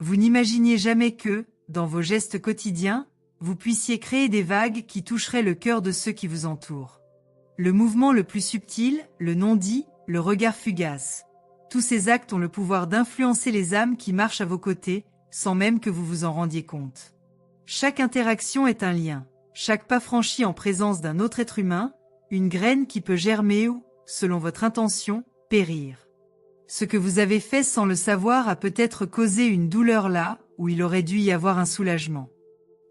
Vous n'imaginiez jamais que, dans vos gestes quotidiens, vous puissiez créer des vagues qui toucheraient le cœur de ceux qui vous entourent. Le mouvement le plus subtil, le non-dit, le regard fugace. Tous ces actes ont le pouvoir d'influencer les âmes qui marchent à vos côtés, sans même que vous vous en rendiez compte. Chaque interaction est un lien. Chaque pas franchi en présence d'un autre être humain, une graine qui peut germer ou, selon votre intention, périr. Ce que vous avez fait sans le savoir a peut-être causé une douleur là, où il aurait dû y avoir un soulagement.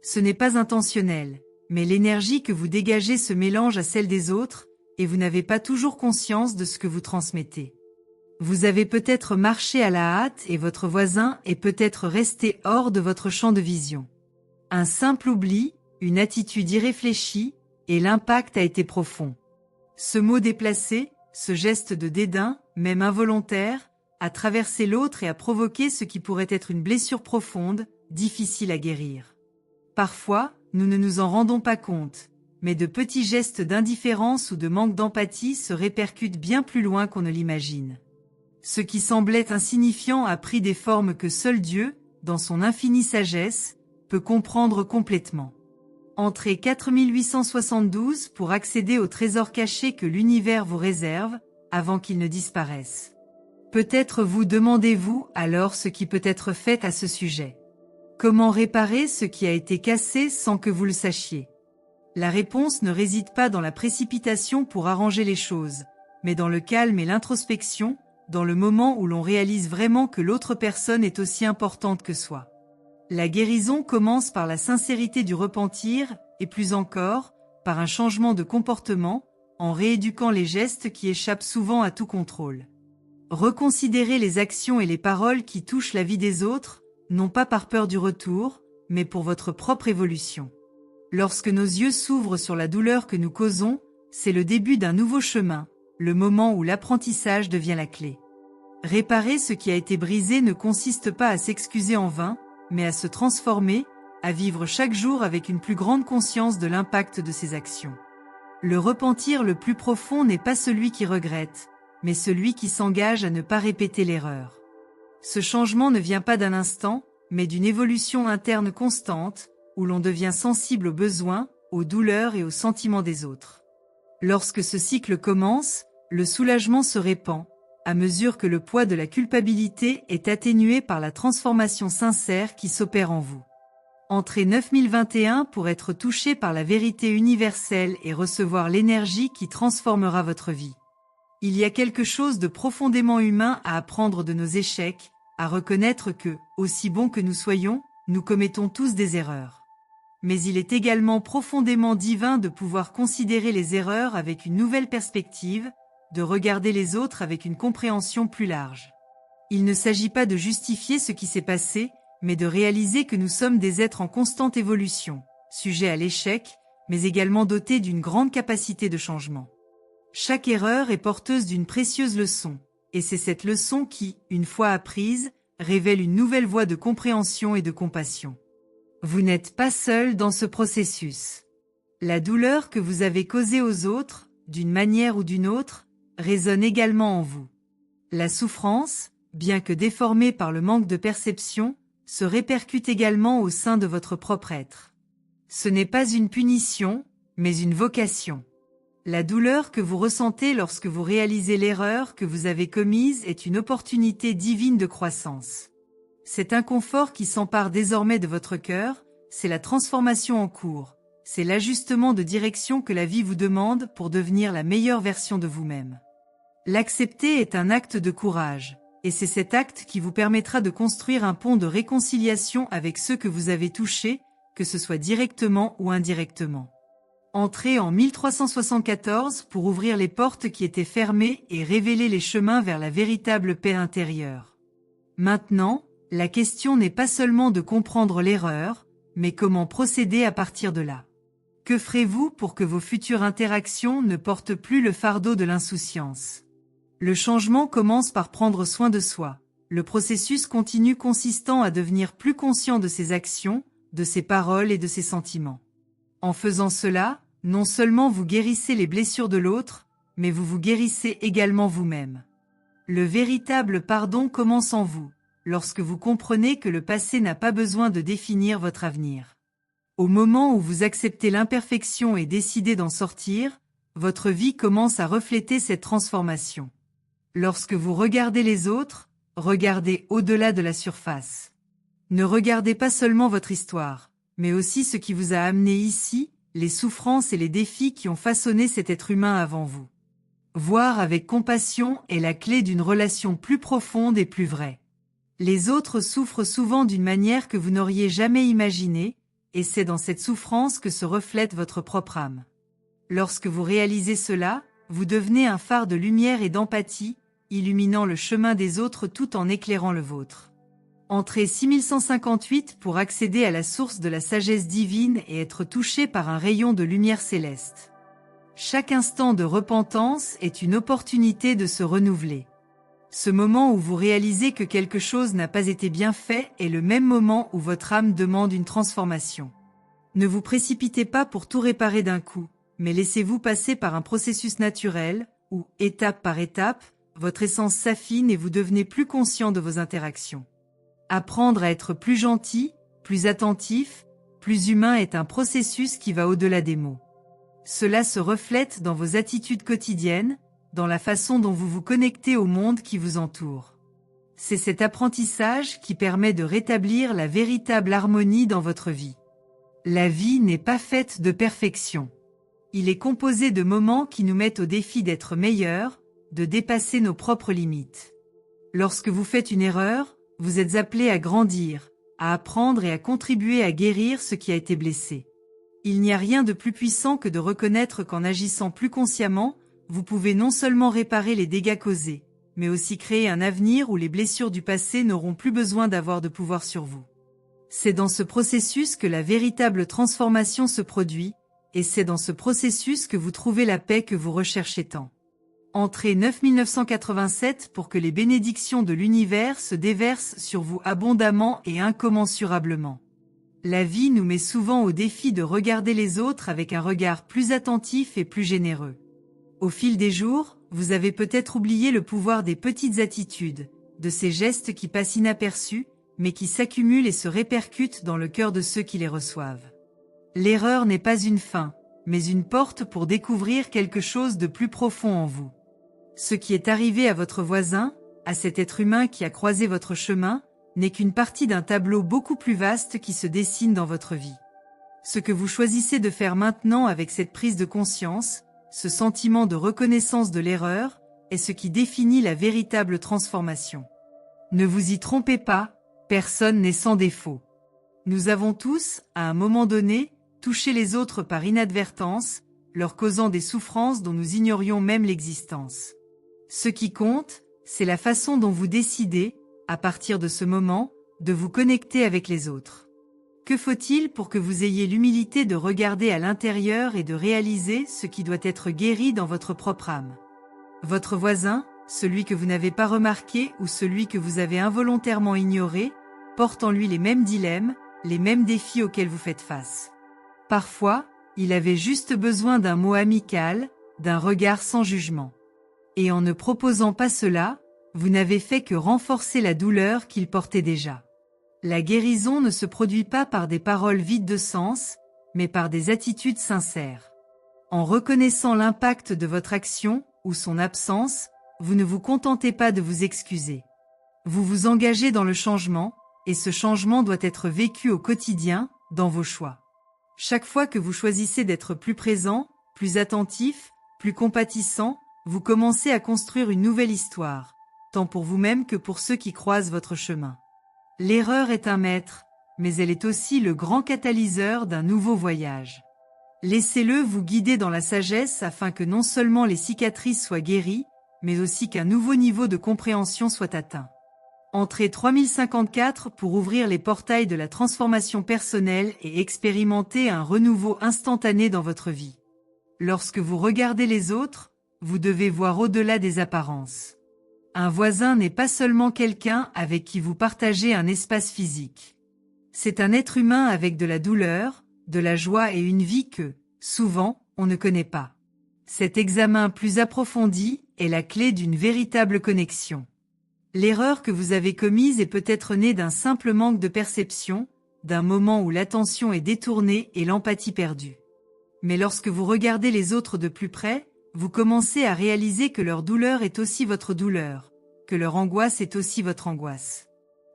Ce n'est pas intentionnel, mais l'énergie que vous dégagez se mélange à celle des autres, et vous n'avez pas toujours conscience de ce que vous transmettez. Vous avez peut-être marché à la hâte et votre voisin est peut-être resté hors de votre champ de vision. Un simple oubli, une attitude irréfléchie, et l'impact a été profond. Ce mot déplacé, ce geste de dédain, même involontaire, a traversé l'autre et a provoqué ce qui pourrait être une blessure profonde, difficile à guérir. Parfois, nous ne nous en rendons pas compte, mais de petits gestes d'indifférence ou de manque d'empathie se répercutent bien plus loin qu'on ne l'imagine. Ce qui semblait insignifiant a pris des formes que seul Dieu, dans son infinie sagesse, peut comprendre complètement. Entrez 4872 pour accéder au trésor caché que l'univers vous réserve, avant qu'il ne disparaisse. Peut-être vous demandez-vous alors ce qui peut être fait à ce sujet. Comment réparer ce qui a été cassé sans que vous le sachiez? La réponse ne réside pas dans la précipitation pour arranger les choses, mais dans le calme et l'introspection, dans le moment où l'on réalise vraiment que l'autre personne est aussi importante que soi. La guérison commence par la sincérité du repentir, et plus encore, par un changement de comportement, en rééduquant les gestes qui échappent souvent à tout contrôle. Reconsidérez les actions et les paroles qui touchent la vie des autres, non pas par peur du retour, mais pour votre propre évolution. Lorsque nos yeux s'ouvrent sur la douleur que nous causons, c'est le début d'un nouveau chemin, le moment où l'apprentissage devient la clé. Réparer ce qui a été brisé ne consiste pas à s'excuser en vain, mais à se transformer, à vivre chaque jour avec une plus grande conscience de l'impact de ses actions. Le repentir le plus profond n'est pas celui qui regrette, mais celui qui s'engage à ne pas répéter l'erreur. Ce changement ne vient pas d'un instant, mais d'une évolution interne constante, où l'on devient sensible aux besoins, aux douleurs et aux sentiments des autres. Lorsque ce cycle commence, le soulagement se répand, à mesure que le poids de la culpabilité est atténué par la transformation sincère qui s'opère en vous. Entrez 9021 pour être touché par la vérité universelle et recevoir l'énergie qui transformera votre vie. Il y a quelque chose de profondément humain à apprendre de nos échecs, à reconnaître que, aussi bons que nous soyons, nous commettons tous des erreurs. Mais il est également profondément divin de pouvoir considérer les erreurs avec une nouvelle perspective, de regarder les autres avec une compréhension plus large. Il ne s'agit pas de justifier ce qui s'est passé, mais de réaliser que nous sommes des êtres en constante évolution, sujets à l'échec, mais également dotés d'une grande capacité de changement. Chaque erreur est porteuse d'une précieuse leçon, et c'est cette leçon qui, une fois apprise, révèle une nouvelle voie de compréhension et de compassion. Vous n'êtes pas seul dans ce processus. La douleur que vous avez causée aux autres, d'une manière ou d'une autre, résonne également en vous. La souffrance, bien que déformée par le manque de perception, se répercute également au sein de votre propre être. Ce n'est pas une punition, mais une vocation. La douleur que vous ressentez lorsque vous réalisez l'erreur que vous avez commise est une opportunité divine de croissance. Cet inconfort qui s'empare désormais de votre cœur, c'est la transformation en cours, c'est l'ajustement de direction que la vie vous demande pour devenir la meilleure version de vous-même. L'accepter est un acte de courage, et c'est cet acte qui vous permettra de construire un pont de réconciliation avec ceux que vous avez touchés, que ce soit directement ou indirectement. Entrez en 1374 pour ouvrir les portes qui étaient fermées et révéler les chemins vers la véritable paix intérieure. Maintenant, la question n'est pas seulement de comprendre l'erreur, mais comment procéder à partir de là. Que ferez-vous pour que vos futures interactions ne portent plus le fardeau de l'insouciance? Le changement commence par prendre soin de soi. Le processus continue consistant à devenir plus conscient de ses actions, de ses paroles et de ses sentiments. En faisant cela, non seulement vous guérissez les blessures de l'autre, mais vous vous guérissez également vous-même. Le véritable pardon commence en vous. lorsque vous comprenez que le passé n'a pas besoin de définir votre avenir. Au moment où vous acceptez l'imperfection et décidez d'en sortir, votre vie commence à refléter cette transformation. Lorsque vous regardez les autres, regardez au-delà de la surface. Ne regardez pas seulement votre histoire, mais aussi ce qui vous a amené ici, les souffrances et les défis qui ont façonné cet être humain avant vous. Voir avec compassion est la clé d'une relation plus profonde et plus vraie. Les autres souffrent souvent d'une manière que vous n'auriez jamais imaginée, et c'est dans cette souffrance que se reflète votre propre âme. Lorsque vous réalisez cela, vous devenez un phare de lumière et d'empathie, illuminant le chemin des autres tout en éclairant le vôtre. Entrez 6158 pour accéder à la source de la sagesse divine et être touché par un rayon de lumière céleste. Chaque instant de repentance est une opportunité de se renouveler. Ce moment où vous réalisez que quelque chose n'a pas été bien fait est le même moment où votre âme demande une transformation. Ne vous précipitez pas pour tout réparer d'un coup, mais laissez-vous passer par un processus naturel, où, étape par étape, votre essence s'affine et vous devenez plus conscient de vos interactions. Apprendre à être plus gentil, plus attentif, plus humain est un processus qui va au-delà des mots. Cela se reflète dans vos attitudes quotidiennes, dans la façon dont vous vous connectez au monde qui vous entoure. C'est cet apprentissage qui permet de rétablir la véritable harmonie dans votre vie. La vie n'est pas faite de perfection. Il est composé de moments qui nous mettent au défi d'être meilleurs, de dépasser nos propres limites. Lorsque vous faites une erreur, vous êtes appelé à grandir, à apprendre et à contribuer à guérir ce qui a été blessé. Il n'y a rien de plus puissant que de reconnaître qu'en agissant plus consciemment, vous pouvez non seulement réparer les dégâts causés, mais aussi créer un avenir où les blessures du passé n'auront plus besoin d'avoir de pouvoir sur vous. C'est dans ce processus que la véritable transformation se produit, et c'est dans ce processus que vous trouvez la paix que vous recherchez tant. Entrez 9987 pour que les bénédictions de l'univers se déversent sur vous abondamment et incommensurablement. La vie nous met souvent au défi de regarder les autres avec un regard plus attentif et plus généreux. Au fil des jours, vous avez peut-être oublié le pouvoir des petites attitudes, de ces gestes qui passent inaperçus, mais qui s'accumulent et se répercutent dans le cœur de ceux qui les reçoivent. L'erreur n'est pas une fin, mais une porte pour découvrir quelque chose de plus profond en vous. Ce qui est arrivé à votre voisin, à cet être humain qui a croisé votre chemin, n'est qu'une partie d'un tableau beaucoup plus vaste qui se dessine dans votre vie. Ce que vous choisissez de faire maintenant avec cette prise de conscience, ce sentiment de reconnaissance de l'erreur, est ce qui définit la véritable transformation. Ne vous y trompez pas, personne n'est sans défaut. Nous avons tous, à un moment donné, touché les autres par inadvertance, leur causant des souffrances dont nous ignorions même l'existence. Ce qui compte, c'est la façon dont vous décidez, à partir de ce moment, de vous connecter avec les autres. Que faut-il pour que vous ayez l'humilité de regarder à l'intérieur et de réaliser ce qui doit être guéri dans votre propre âme? Votre voisin, celui que vous n'avez pas remarqué ou celui que vous avez involontairement ignoré, porte en lui les mêmes dilemmes, les mêmes défis auxquels vous faites face. Parfois, il avait juste besoin d'un mot amical, d'un regard sans jugement. Et en ne proposant pas cela, vous n'avez fait que renforcer la douleur qu'il portait déjà. La guérison ne se produit pas par des paroles vides de sens, mais par des attitudes sincères. En reconnaissant l'impact de votre action, ou son absence, vous ne vous contentez pas de vous excuser. Vous vous engagez dans le changement, et ce changement doit être vécu au quotidien, dans vos choix. Chaque fois que vous choisissez d'être plus présent, plus attentif, plus compatissant, vous commencez à construire une nouvelle histoire, tant pour vous-même que pour ceux qui croisent votre chemin. L'erreur est un maître, mais elle est aussi le grand catalyseur d'un nouveau voyage. Laissez-le vous guider dans la sagesse afin que non seulement les cicatrices soient guéries, mais aussi qu'un nouveau niveau de compréhension soit atteint. Entrez 3054 pour ouvrir les portails de la transformation personnelle et expérimenter un renouveau instantané dans votre vie. Lorsque vous regardez les autres, vous devez voir au-delà des apparences. Un voisin n'est pas seulement quelqu'un avec qui vous partagez un espace physique. C'est un être humain avec de la douleur, de la joie et une vie que, souvent, on ne connaît pas. Cet examen plus approfondi est la clé d'une véritable connexion. L'erreur que vous avez commise est peut-être née d'un simple manque de perception, d'un moment où l'attention est détournée et l'empathie perdue. Mais lorsque vous regardez les autres de plus près, vous commencez à réaliser que leur douleur est aussi votre douleur, que leur angoisse est aussi votre angoisse.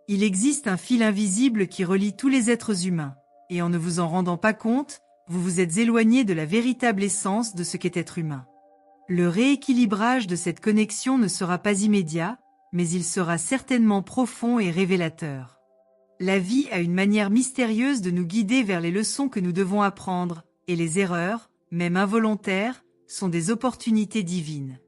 Il existe un fil invisible qui relie tous les êtres humains, et en ne vous en rendant pas compte, vous vous êtes éloigné de la véritable essence de ce qu'est être humain. Le rééquilibrage de cette connexion ne sera pas immédiat, mais il sera certainement profond et révélateur. La vie a une manière mystérieuse de nous guider vers les leçons que nous devons apprendre, et les erreurs, même involontaires, sont des opportunités divines.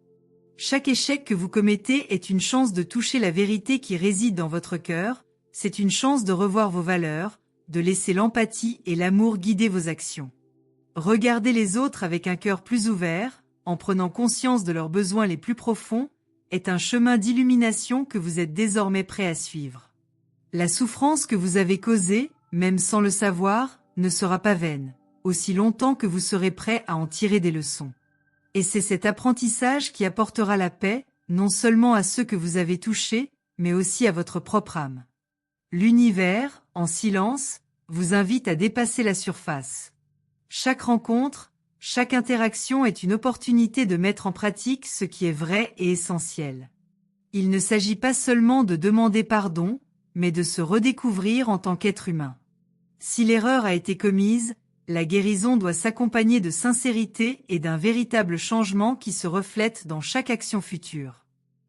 Chaque échec que vous commettez est une chance de toucher la vérité qui réside dans votre cœur, c'est une chance de revoir vos valeurs, de laisser l'empathie et l'amour guider vos actions. Regardez les autres avec un cœur plus ouvert, en prenant conscience de leurs besoins les plus profonds, est un chemin d'illumination que vous êtes désormais prêt à suivre. La souffrance que vous avez causée, même sans le savoir, ne sera pas vaine, aussi longtemps que vous serez prêt à en tirer des leçons. Et c'est cet apprentissage qui apportera la paix, non seulement à ceux que vous avez touchés, mais aussi à votre propre âme. L'univers, en silence, vous invite à dépasser la surface. Chaque rencontre, chaque interaction est une opportunité de mettre en pratique ce qui est vrai et essentiel. Il ne s'agit pas seulement de demander pardon, mais de se redécouvrir en tant qu'être humain. Si l'erreur a été commise, la guérison doit s'accompagner de sincérité et d'un véritable changement qui se reflète dans chaque action future.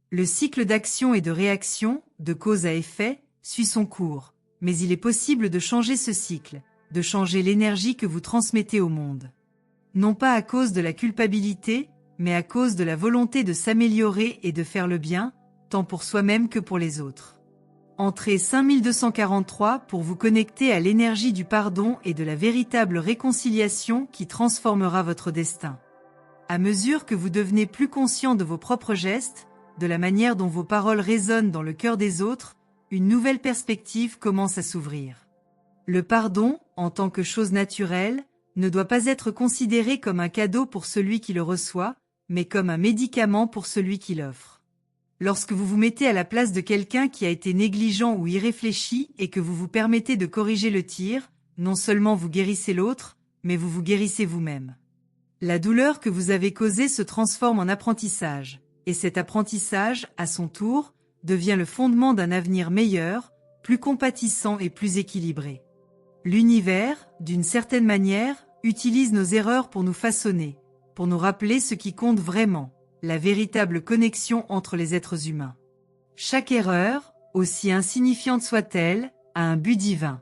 Le cycle d'action et de réaction, de cause à effet, suit son cours, mais il est possible de changer ce cycle, de changer l'énergie que vous transmettez au monde. Non pas à cause de la culpabilité, mais à cause de la volonté de s'améliorer et de faire le bien, tant pour soi-même que pour les autres. Entrez 5243 pour vous connecter à l'énergie du pardon et de la véritable réconciliation qui transformera votre destin. À mesure que vous devenez plus conscient de vos propres gestes, de la manière dont vos paroles résonnent dans le cœur des autres, une nouvelle perspective commence à s'ouvrir. Le pardon, en tant que chose naturelle, ne doit pas être considéré comme un cadeau pour celui qui le reçoit, mais comme un médicament pour celui qui l'offre. Lorsque vous vous mettez à la place de quelqu'un qui a été négligent ou irréfléchi et que vous vous permettez de corriger le tir, non seulement vous guérissez l'autre, mais vous vous guérissez vous-même. La douleur que vous avez causée se transforme en apprentissage, et cet apprentissage, à son tour, devient le fondement d'un avenir meilleur, plus compatissant et plus équilibré. L'univers, d'une certaine manière, utilise nos erreurs pour nous façonner, pour nous rappeler ce qui compte vraiment, la véritable connexion entre les êtres humains. Chaque erreur, aussi insignifiante soit-elle, a un but divin.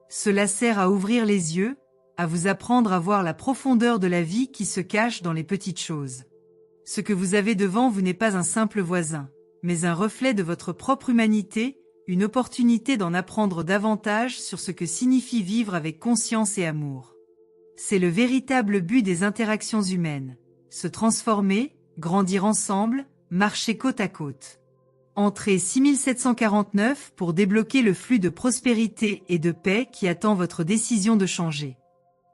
Cela sert à ouvrir les yeux, à vous apprendre à voir la profondeur de la vie qui se cache dans les petites choses. Ce que vous avez devant vous n'est pas un simple voisin, mais un reflet de votre propre humanité, une opportunité d'en apprendre davantage sur ce que signifie vivre avec conscience et amour. C'est le véritable but des interactions humaines, se transformer, grandir ensemble, marcher côte à côte. Entrez 6749 pour débloquer le flux de prospérité et de paix qui attend votre décision de changer.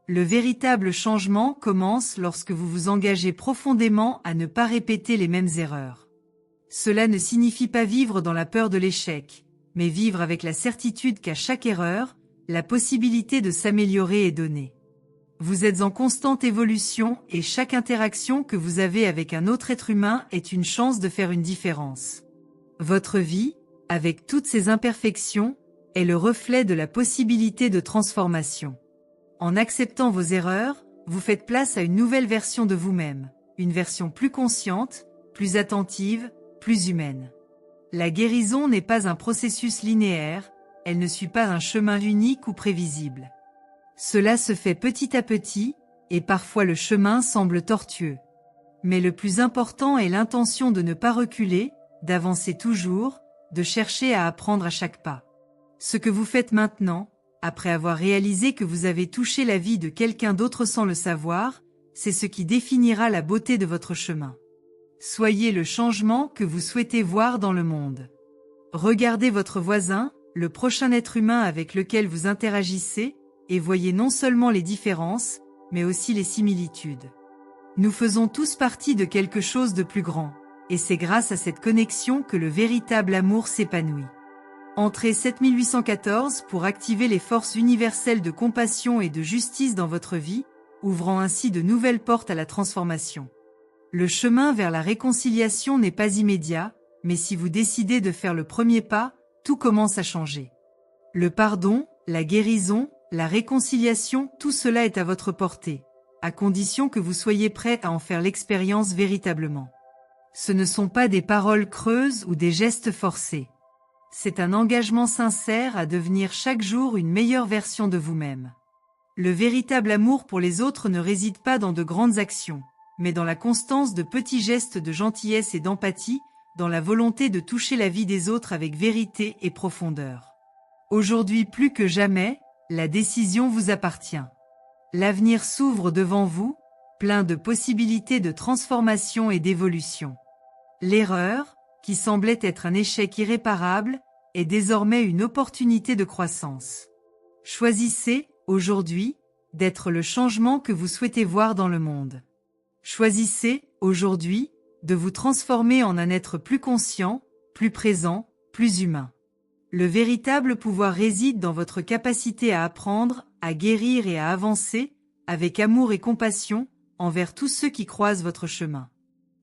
Le véritable changement commence lorsque vous vous engagez profondément à ne pas répéter les mêmes erreurs. Cela ne signifie pas vivre dans la peur de l'échec, mais vivre avec la certitude qu'à chaque erreur, la possibilité de s'améliorer est donnée. Vous êtes en constante évolution et chaque interaction que vous avez avec un autre être humain est une chance de faire une différence. Votre vie, avec toutes ses imperfections, est le reflet de la possibilité de transformation. En acceptant vos erreurs, vous faites place à une nouvelle version de vous-même, une version plus consciente, plus attentive, plus humaine. La guérison n'est pas un processus linéaire, elle ne suit pas un chemin unique ou prévisible. Cela se fait petit à petit, et parfois le chemin semble tortueux. Mais le plus important est l'intention de ne pas reculer, d'avancer toujours, de chercher à apprendre à chaque pas. Ce que vous faites maintenant, après avoir réalisé que vous avez touché la vie de quelqu'un d'autre sans le savoir, c'est ce qui définira la beauté de votre chemin. Soyez le changement que vous souhaitez voir dans le monde. Regardez votre voisin, le prochain être humain avec lequel vous interagissez, et voyez non seulement les différences, mais aussi les similitudes. Nous faisons tous partie de quelque chose de plus grand, et c'est grâce à cette connexion que le véritable amour s'épanouit. Entrez 7814 pour activer les forces universelles de compassion et de justice dans votre vie, ouvrant ainsi de nouvelles portes à la transformation. Le chemin vers la réconciliation n'est pas immédiat, mais si vous décidez de faire le premier pas, tout commence à changer. Le pardon, la guérison, la réconciliation, tout cela est à votre portée, à condition que vous soyez prêt à en faire l'expérience véritablement. Ce ne sont pas des paroles creuses ou des gestes forcés. C'est un engagement sincère à devenir chaque jour une meilleure version de vous-même. Le véritable amour pour les autres ne réside pas dans de grandes actions, mais dans la constance de petits gestes de gentillesse et d'empathie, dans la volonté de toucher la vie des autres avec vérité et profondeur. Aujourd'hui plus que jamais, la décision vous appartient. L'avenir s'ouvre devant vous, plein de possibilités de transformation et d'évolution. L'erreur, qui semblait être un échec irréparable, est désormais une opportunité de croissance. Choisissez, aujourd'hui, d'être le changement que vous souhaitez voir dans le monde. Choisissez, aujourd'hui, de vous transformer en un être plus conscient, plus présent, plus humain. Le véritable pouvoir réside dans votre capacité à apprendre, à guérir et à avancer, avec amour et compassion, envers tous ceux qui croisent votre chemin.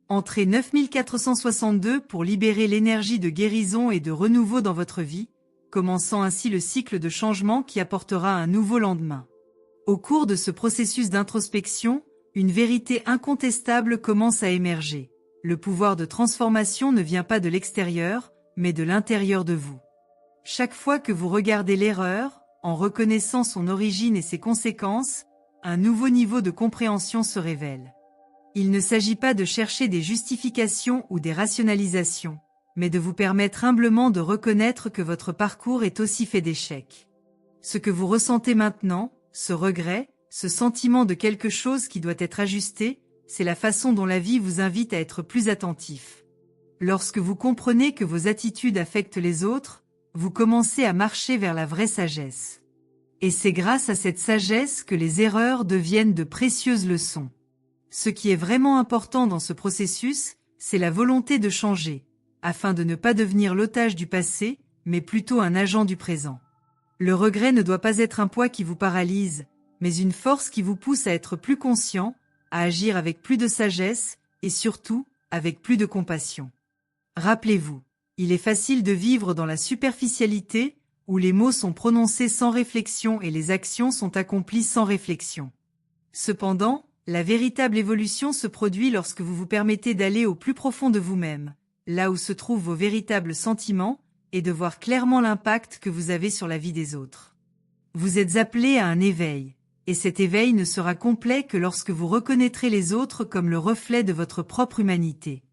Entrez 9462 pour libérer l'énergie de guérison et de renouveau dans votre vie, commençant ainsi le cycle de changement qui apportera un nouveau lendemain. Au cours de ce processus d'introspection, une vérité incontestable commence à émerger. Le pouvoir de transformation ne vient pas de l'extérieur, mais de l'intérieur de vous. Chaque fois que vous regardez l'erreur, en reconnaissant son origine et ses conséquences, un nouveau niveau de compréhension se révèle. Il ne s'agit pas de chercher des justifications ou des rationalisations, mais de vous permettre humblement de reconnaître que votre parcours est aussi fait d'échecs. Ce que vous ressentez maintenant, ce regret, ce sentiment de quelque chose qui doit être ajusté, c'est la façon dont la vie vous invite à être plus attentif. Lorsque vous comprenez que vos attitudes affectent les autres, vous commencez à marcher vers la vraie sagesse. Et c'est grâce à cette sagesse que les erreurs deviennent de précieuses leçons. Ce qui est vraiment important dans ce processus, c'est la volonté de changer, afin de ne pas devenir l'otage du passé, mais plutôt un agent du présent. Le regret ne doit pas être un poids qui vous paralyse, mais une force qui vous pousse à être plus conscient, à agir avec plus de sagesse, et surtout, avec plus de compassion. Rappelez-vous, il est facile de vivre dans la superficialité, où les mots sont prononcés sans réflexion et les actions sont accomplies sans réflexion. Cependant, la véritable évolution se produit lorsque vous vous permettez d'aller au plus profond de vous-même, là où se trouvent vos véritables sentiments, et de voir clairement l'impact que vous avez sur la vie des autres. Vous êtes appelé à un éveil, et cet éveil ne sera complet que lorsque vous reconnaîtrez les autres comme le reflet de votre propre humanité.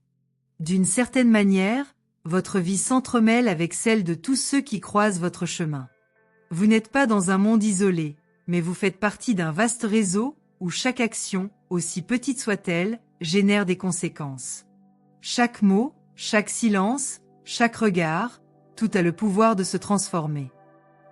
D'une certaine manière, votre vie s'entremêle avec celle de tous ceux qui croisent votre chemin. Vous n'êtes pas dans un monde isolé, mais vous faites partie d'un vaste réseau, où chaque action, aussi petite soit-elle, génère des conséquences. Chaque mot, chaque silence, chaque regard, tout a le pouvoir de se transformer.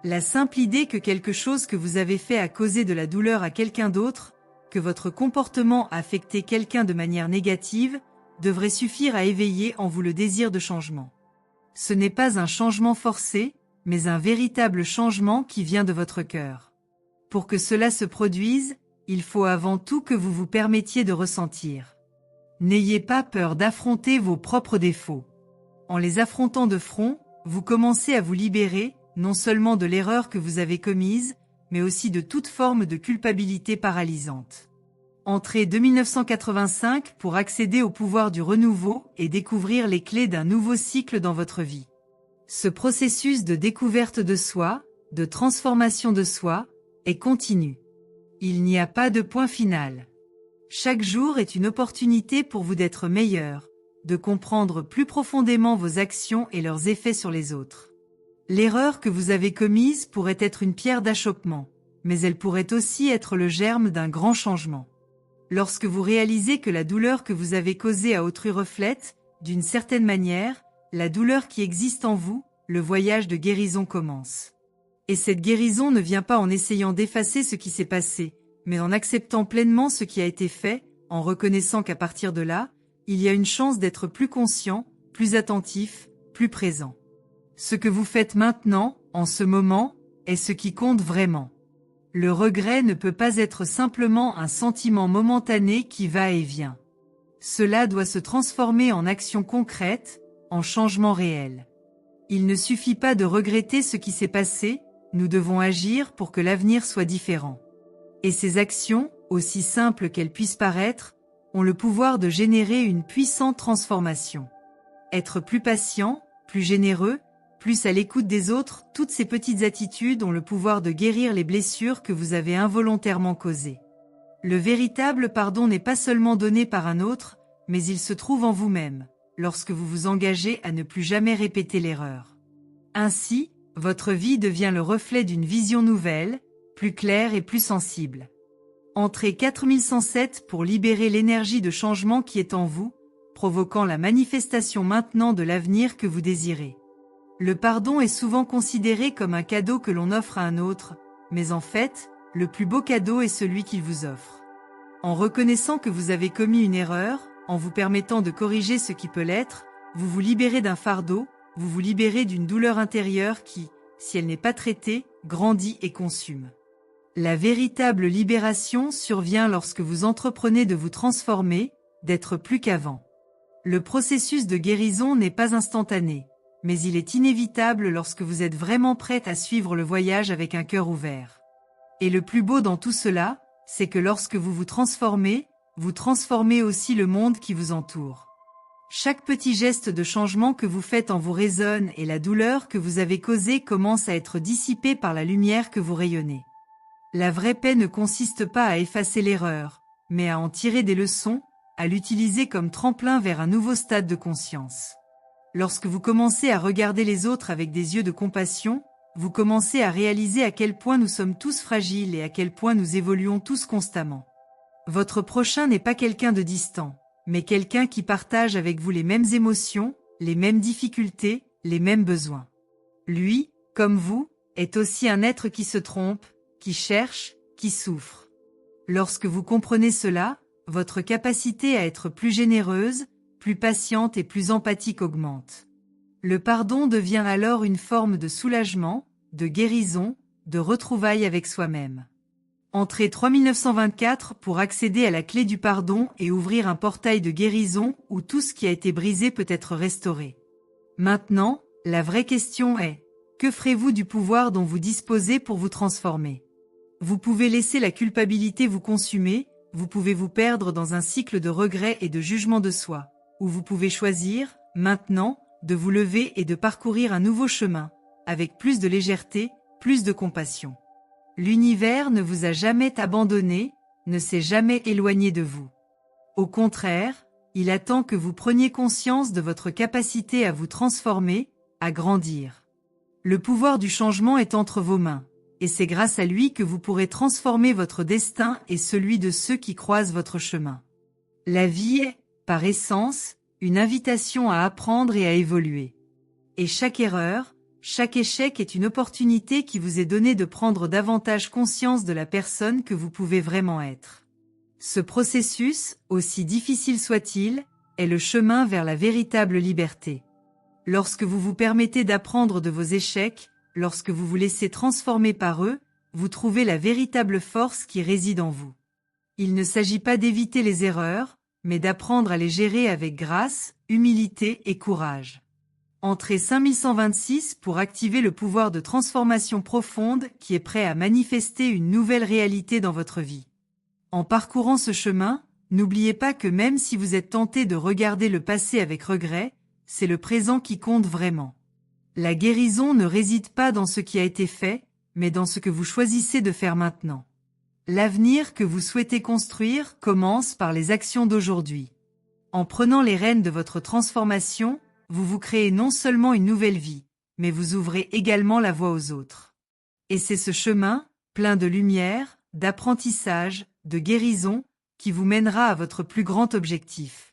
La simple idée que quelque chose que vous avez fait a causé de la douleur à quelqu'un d'autre, que votre comportement a affecté quelqu'un de manière négative, devrait suffire à éveiller en vous le désir de changement. Ce n'est pas un changement forcé, mais un véritable changement qui vient de votre cœur. Pour que cela se produise, il faut avant tout que vous vous permettiez de ressentir. N'ayez pas peur d'affronter vos propres défauts. En les affrontant de front, vous commencez à vous libérer, non seulement de l'erreur que vous avez commise, mais aussi de toute forme de culpabilité paralysante. Entrez 2985 pour accéder au pouvoir du renouveau et découvrir les clés d'un nouveau cycle dans votre vie. Ce processus de découverte de soi, de transformation de soi, est continu. Il n'y a pas de point final. Chaque jour est une opportunité pour vous d'être meilleur, de comprendre plus profondément vos actions et leurs effets sur les autres. L'erreur que vous avez commise pourrait être une pierre d'achoppement, mais elle pourrait aussi être le germe d'un grand changement. Lorsque vous réalisez que la douleur que vous avez causée à autrui reflète, d'une certaine manière, la douleur qui existe en vous, le voyage de guérison commence. Et cette guérison ne vient pas en essayant d'effacer ce qui s'est passé, mais en acceptant pleinement ce qui a été fait, en reconnaissant qu'à partir de là, il y a une chance d'être plus conscient, plus attentif, plus présent. Ce que vous faites maintenant, en ce moment, est ce qui compte vraiment. Le regret ne peut pas être simplement un sentiment momentané qui va et vient. Cela doit se transformer en action concrète, en changement réel. Il ne suffit pas de regretter ce qui s'est passé, nous devons agir pour que l'avenir soit différent. Et ces actions, aussi simples qu'elles puissent paraître, ont le pouvoir de générer une puissante transformation. Être plus patient, plus généreux, plus à l'écoute des autres, toutes ces petites attitudes ont le pouvoir de guérir les blessures que vous avez involontairement causées. Le véritable pardon n'est pas seulement donné par un autre, mais il se trouve en vous-même, lorsque vous vous engagez à ne plus jamais répéter l'erreur. Ainsi, votre vie devient le reflet d'une vision nouvelle, plus claire et plus sensible. Entrez 4107 pour libérer l'énergie de changement qui est en vous, provoquant la manifestation maintenant de l'avenir que vous désirez. Le pardon est souvent considéré comme un cadeau que l'on offre à un autre, mais en fait, le plus beau cadeau est celui qu'il vous offre. En reconnaissant que vous avez commis une erreur, en vous permettant de corriger ce qui peut l'être, vous vous libérez d'un fardeau, vous vous libérez d'une douleur intérieure qui, si elle n'est pas traitée, grandit et consume. La véritable libération survient lorsque vous entreprenez de vous transformer, d'être plus qu'avant. Le processus de guérison n'est pas instantané, mais il est inévitable lorsque vous êtes vraiment prête à suivre le voyage avec un cœur ouvert. Et le plus beau dans tout cela, c'est que lorsque vous vous transformez aussi le monde qui vous entoure. Chaque petit geste de changement que vous faites en vous résonne et la douleur que vous avez causée commence à être dissipée par la lumière que vous rayonnez. La vraie paix ne consiste pas à effacer l'erreur, mais à en tirer des leçons, à l'utiliser comme tremplin vers un nouveau stade de conscience. Lorsque vous commencez à regarder les autres avec des yeux de compassion, vous commencez à réaliser à quel point nous sommes tous fragiles et à quel point nous évoluons tous constamment. Votre prochain n'est pas quelqu'un de distant, mais quelqu'un qui partage avec vous les mêmes émotions, les mêmes difficultés, les mêmes besoins. Lui, comme vous, est aussi un être qui se trompe, qui cherche, qui souffre. Lorsque vous comprenez cela, votre capacité à être plus généreuse, plus patiente et plus empathique augmente. Le pardon devient alors une forme de soulagement, de guérison, de retrouvailles avec soi-même. Entrez 3924 pour accéder à la clé du pardon et ouvrir un portail de guérison où tout ce qui a été brisé peut être restauré. Maintenant, la vraie question est, que ferez-vous du pouvoir dont vous disposez pour vous transformer? Vous pouvez laisser la culpabilité vous consumer, vous pouvez vous perdre dans un cycle de regrets et de jugement de soi, ou vous pouvez choisir, maintenant, de vous lever et de parcourir un nouveau chemin, avec plus de légèreté, plus de compassion. L'univers ne vous a jamais abandonné, ne s'est jamais éloigné de vous. Au contraire, il attend que vous preniez conscience de votre capacité à vous transformer, à grandir. Le pouvoir du changement est entre vos mains, et c'est grâce à lui que vous pourrez transformer votre destin et celui de ceux qui croisent votre chemin. La vie est, par essence, une invitation à apprendre et à évoluer. Et chaque erreur, chaque échec est une opportunité qui vous est donnée de prendre davantage conscience de la personne que vous pouvez vraiment être. Ce processus, aussi difficile soit-il, est le chemin vers la véritable liberté. Lorsque vous vous permettez d'apprendre de vos échecs, lorsque vous vous laissez transformer par eux, vous trouvez la véritable force qui réside en vous. Il ne s'agit pas d'éviter les erreurs, mais d'apprendre à les gérer avec grâce, humilité et courage. Entrez 5126 pour activer le pouvoir de transformation profonde qui est prêt à manifester une nouvelle réalité dans votre vie. En parcourant ce chemin, n'oubliez pas que même si vous êtes tenté de regarder le passé avec regret, c'est le présent qui compte vraiment. La guérison ne réside pas dans ce qui a été fait, mais dans ce que vous choisissez de faire maintenant. L'avenir que vous souhaitez construire commence par les actions d'aujourd'hui. En prenant les rênes de votre transformation, vous vous créez non seulement une nouvelle vie, mais vous ouvrez également la voie aux autres. Et c'est ce chemin, plein de lumière, d'apprentissage, de guérison, qui vous mènera à votre plus grand objectif.